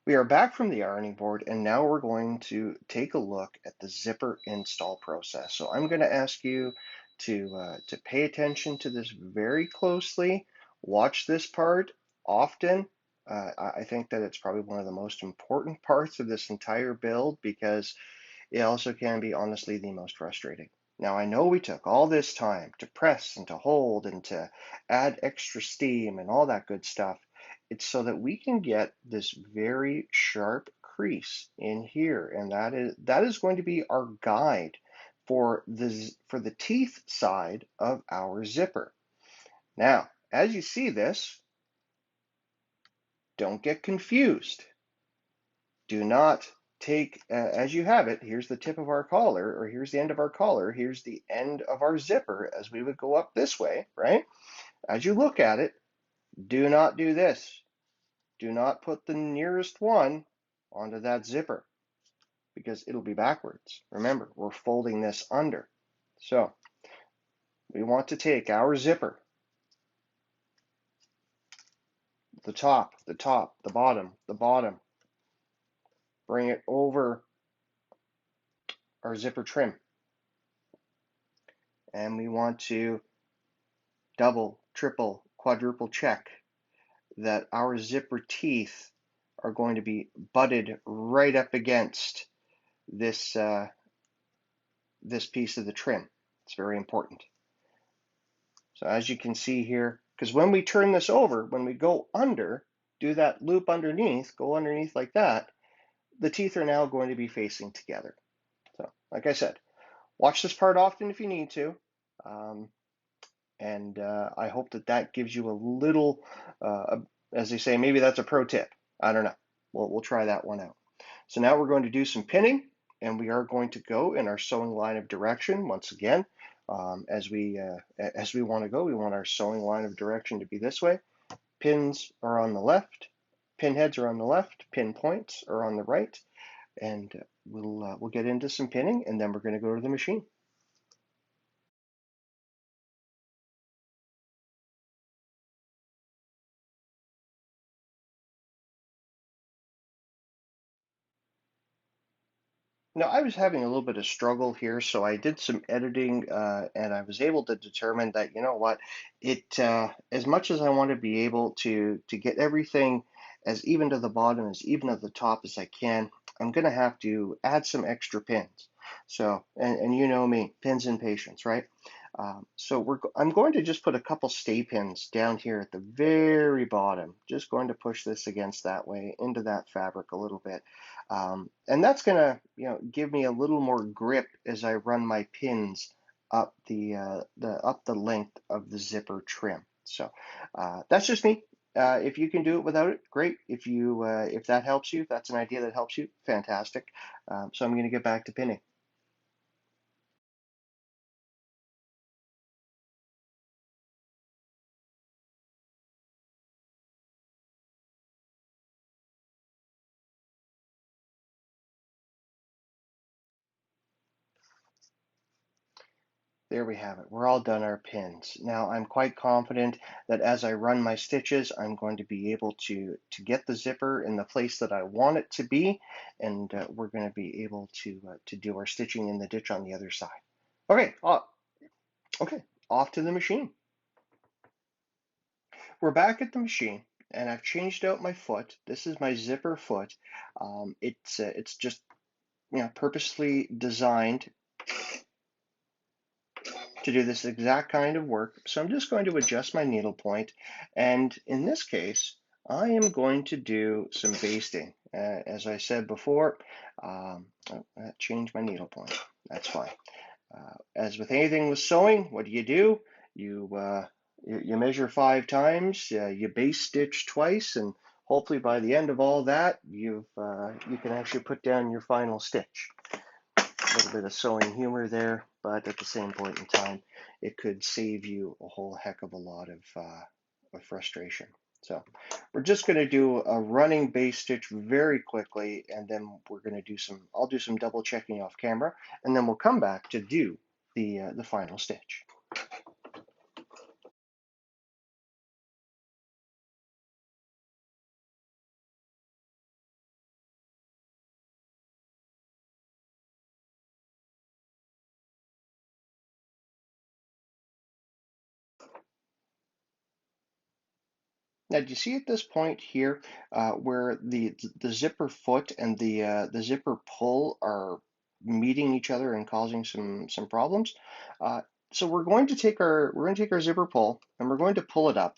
We are back from the ironing board, and now we're going to take a look at the zipper install process. So I'm going to ask you to pay attention to this very closely. Watch this part often. I think that it's probably one of the most important parts of this entire build because it also can be honestly the most frustrating. Now, I know we took all this time to press and to hold and to add extra steam and all that good stuff. It's so that we can get this very sharp crease in here, and that is going to be our guide for the teeth side of our zipper. Now, as you see this, don't get confused. Do not take, as you have it, here's the tip of our collar, or here's the end of our collar, here's the end of our zipper as we would go up this way, right? As you look at it, do not do this. Do not put the nearest one onto that zipper because it'll be backwards. Remember, we're folding this under. So we want to take our zipper, the top, the top, the bottom, bring it over our zipper trim. And we want to double, triple, quadruple check that our zipper teeth are going to be butted right up against this this piece of the trim. It's very important. So as you can see here, because when we turn this over, when we go under, do that loop underneath, go underneath like that, the teeth are now going to be facing together. So like I said, watch this part often if you need to. Um, and I hope that that gives you a little, as they say, maybe that's a pro tip. I don't know. We'll try that one out. So now we're going to do some pinning, and we are going to go in our sewing line of direction once again. As we want to go, we want our sewing line of direction to be this way. Pins are on the left, pin heads are on the left, pin points are on the right, and we'll get into some pinning, and then we're going to go to the machine. Now, I was having a little bit of struggle here, so I did some editing, and I was able to determine that, you know what, as much as I want to be able to get everything as even to the bottom, as even at the top as I can, I'm going to have to add some extra pins. So, and you know me, pins and patience, right? So I'm going to just put a couple stay pins down here at the very bottom, just going to push this against that way into that fabric a little bit. And that's going to, give me a little more grip as I run my pins up the length of the zipper trim. So that's just me. If you can do it without it, great. If that helps you, if that's an idea that helps you, fantastic. So I'm going to get back to pinning. There we have it. We're all done our pins. Now I'm quite confident that as I run my stitches, I'm going to be able to get the zipper in the place that I want it to be, and we're going to be able to do our stitching in the ditch on the other side. Okay, okay, off to the machine. We're back at the machine, and I've changed out my foot. This is my zipper foot. It's just purposely designed to do this exact kind of work. So I'm just going to adjust my needle point. And in this case, I am going to do some basting. As I said before, change my needle point. That's fine. As with anything with sewing, what do? You measure 5 times, you base stitch twice, and hopefully by the end of all that, you can actually put down your final stitch. A little bit of sewing humor there, but at the same point in time, it could save you a whole heck of a lot of frustration. So we're just going to do a running base stitch very quickly, and then I'll do some double checking off camera, and then we'll come back to do the final stitch. Now, do you see at this point here where the zipper foot and the zipper pull are meeting each other and causing some problems? Uh, so we're going to take our zipper pull and we're going to pull it up.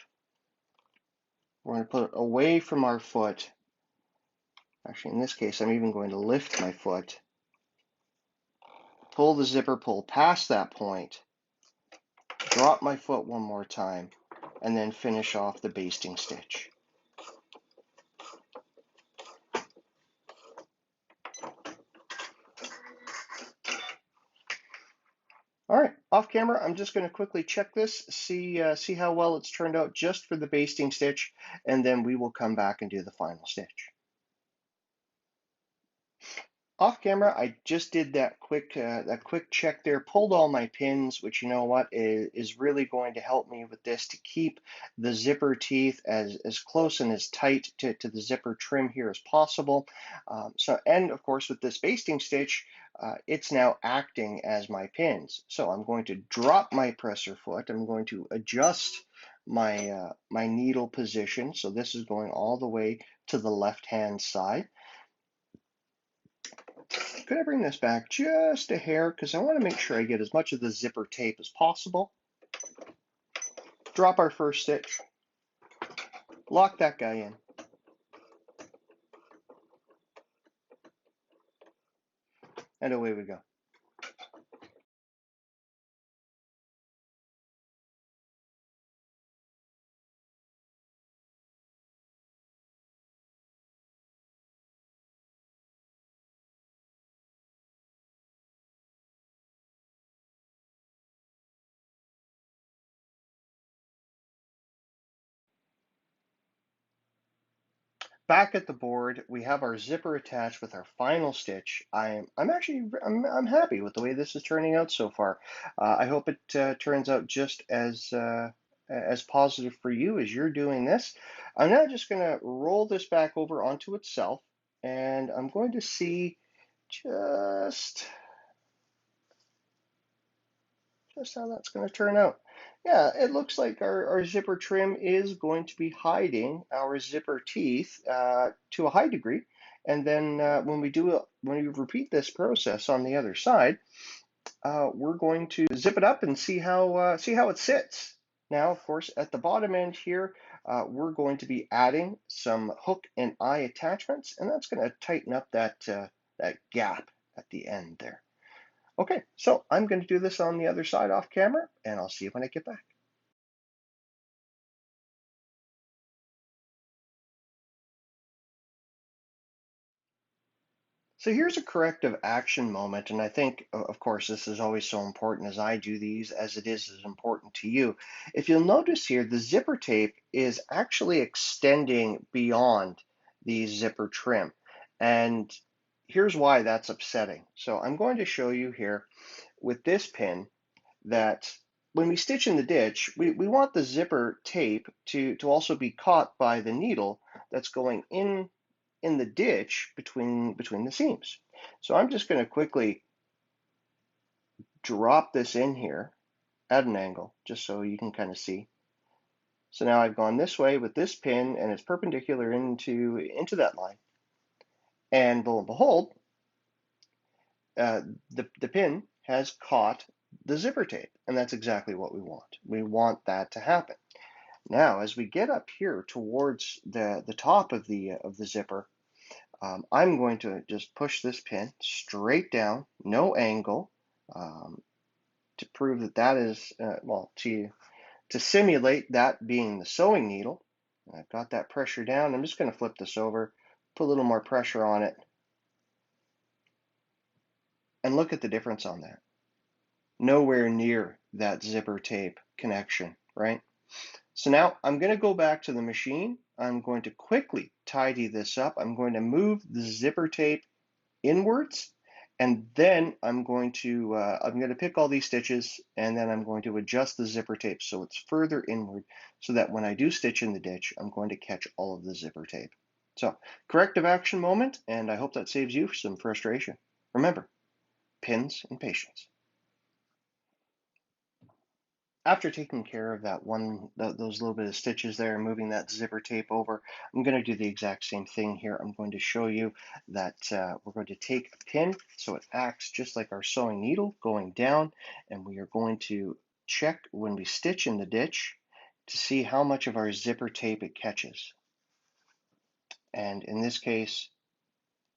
We're going to put it away from our foot. Actually, in this case, I'm even going to lift my foot, pull the zipper pull past that point, drop my foot one more time, and then finish off the basting stitch. All right, off camera, I'm just going to quickly check this, see how well it's turned out just for the basting stitch, and then we will come back and do the final stitch. Off camera, I just did that quick check there, pulled all my pins, which you know what is really going to help me with this to keep the zipper teeth as close and as tight to the zipper trim here as possible. And of course with this basting stitch, it's now acting as my pins. So I'm going to drop my presser foot. I'm going to adjust my needle position. So this is going all the way to the left-hand side. Could I bring this back just a hair because I want to make sure I get as much of the zipper tape as possible. Drop our first stitch, lock that guy in. And away we go. Back at the board, we have our zipper attached with our final stitch. I'm happy with the way this is turning out so far. I hope it turns out just as positive for you as you're doing this. I'm now just going to roll this back over onto itself, and I'm going to see just how that's going to turn out. Yeah, it looks like our zipper trim is going to be hiding our zipper teeth to a high degree. And then when we repeat this process on the other side, we're going to zip it up and see how it sits. Now, of course, at the bottom end here, we're going to be adding some hook and eye attachments, and that's going to tighten up that gap at the end there. Okay, so I'm going to do this on the other side off camera, and I'll see you when I get back. So here's a corrective action moment, and I think, of course, this is always so important as I do these, as it is as important to you. If you'll notice here, the zipper tape is actually extending beyond the zipper trim, and here's why that's upsetting. So I'm going to show you here with this pin that when we stitch in the ditch, we want the zipper tape to also be caught by the needle that's going in the ditch between the seams. So I'm just going to quickly drop this in here at an angle just so you can kind of see. So now I've gone this way with this pin and it's perpendicular into that line. And lo and behold, the pin has caught the zipper tape, and that's exactly what we want. We want that to happen. Now, as we get up here towards the top of the zipper, I'm going to just push this pin straight down, no angle, to prove that is, well, to simulate that being the sewing needle. I've got that pressure down. I'm just going to flip this over, put a little more pressure on it, and look at the difference on that. Nowhere near that zipper tape connection, right? So now I'm going to go back to the machine. I'm going to quickly tidy this up. I'm going to move the zipper tape inwards, and then I'm going to pick all these stitches, and then I'm going to adjust the zipper tape so it's further inward, so that when I do stitch in the ditch, I'm going to catch all of the zipper tape. So corrective action moment, and I hope that saves you some frustration. Remember, pins and patience. After taking care of those little bit of stitches there and moving that zipper tape over, I'm going to do the exact same thing here. I'm going to show you that we're going to take a pin so it acts just like our sewing needle going down, and we are going to check when we stitch in the ditch to see how much of our zipper tape it catches. And in this case,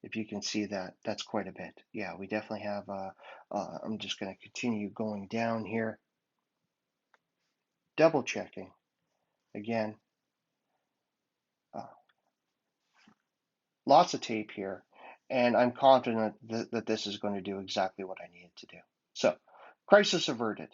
if you can see that, that's quite a bit. Yeah, we definitely have, I'm just going to continue going down here, double checking again. Uh, Lots of tape here, and I'm confident that this is going to do exactly what I need it to do. So, crisis averted.